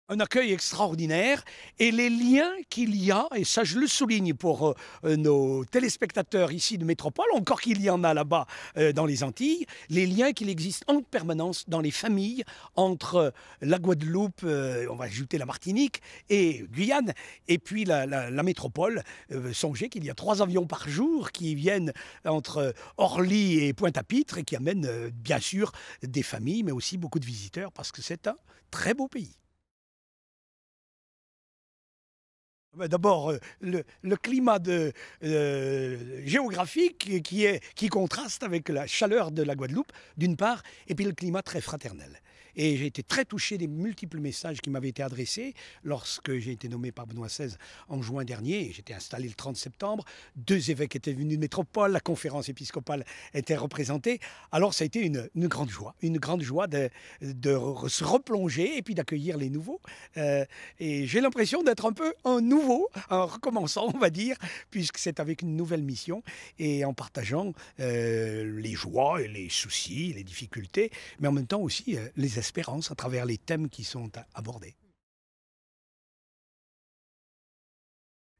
Un accueil extraordinaire et les liens qu'il y a, et ça je le souligne pour nos téléspectateurs ici de Métropole, encore qu'il y en a là-bas dans les Antilles, les liens qu'il existe en permanence dans les familles entre la Guadeloupe, on va ajouter la Martinique et Guyane, et puis la métropole. Songez qu'il y a 3 avions par jour qui viennent entre Orly et Pointe-à-Pitre et qui amènent bien sûr des familles, mais aussi beaucoup de visiteurs parce que c'est un très beau pays. Bah, d'abord, le climat géographique qui contraste avec la chaleur de la Guadeloupe, d'une part, et puis le climat très fraternel. Et j'ai été très touché des multiples messages qui m'avaient été adressés lorsque j'ai été nommé par Benoît XVI en juin dernier. J'étais installé le 30 septembre, 2 évêques étaient venus de métropole, la conférence épiscopale était représentée. Alors ça a été une grande joie se replonger et puis d'accueillir les nouveaux. Et j'ai l'impression d'être un peu un nouveau, en recommençant, on va dire, puisque c'est avec une nouvelle mission et en partageant les joies et les soucis, les difficultés, mais en même temps aussi les espérances à travers les thèmes qui sont abordés.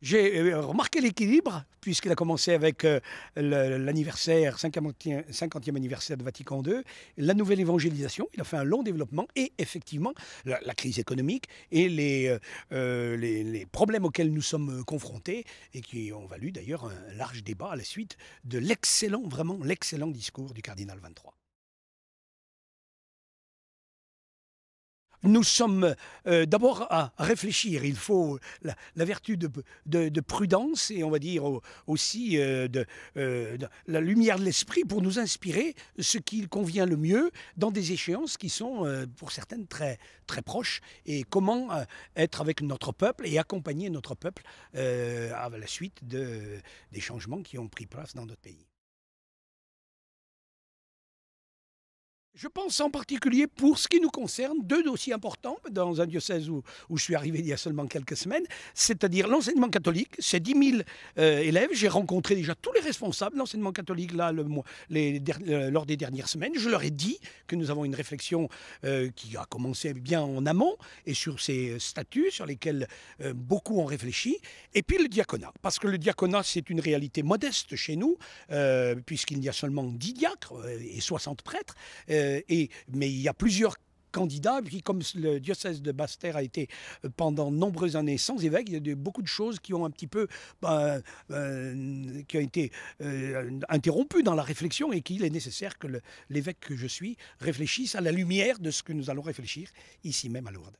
J'ai remarqué l'équilibre, puisqu'il a commencé avec l'anniversaire, 50e anniversaire de Vatican II, la nouvelle évangélisation, il a fait un long développement, et effectivement, la crise économique et les problèmes auxquels nous sommes confrontés, et qui ont valu d'ailleurs un large débat à la suite de l'excellent, vraiment l'excellent discours du cardinal 23. Nous sommes d'abord à réfléchir. Il faut la vertu de prudence et on va dire aussi de la lumière de l'esprit pour nous inspirer ce qui convient le mieux dans des échéances qui sont pour certaines très, très proches et comment être avec notre peuple et accompagner notre peuple à la suite des changements qui ont pris place dans notre pays. Je pense en particulier, pour ce qui nous concerne, 2 dossiers importants dans un diocèse où je suis arrivé il y a seulement quelques semaines, c'est-à-dire l'enseignement catholique. C'est 10 000 élèves. J'ai rencontré déjà tous les responsables de l'enseignement catholique là, lors des dernières semaines. Je leur ai dit que nous avons une réflexion qui a commencé bien en amont et sur ces statuts sur lesquels beaucoup ont réfléchi. Et puis le diaconat, parce que le diaconat, c'est une réalité modeste chez nous, puisqu'il y a seulement 10 diacres et 60 prêtres. Mais il y a plusieurs candidats, puis comme le diocèse de Basse-Terre a été pendant de nombreuses années sans évêque, il y a beaucoup de choses qui ont un petit peu qui ont été interrompues dans la réflexion et qu'il est nécessaire que l'évêque que je suis réfléchisse à la lumière de ce que nous allons réfléchir ici même à Lourdes.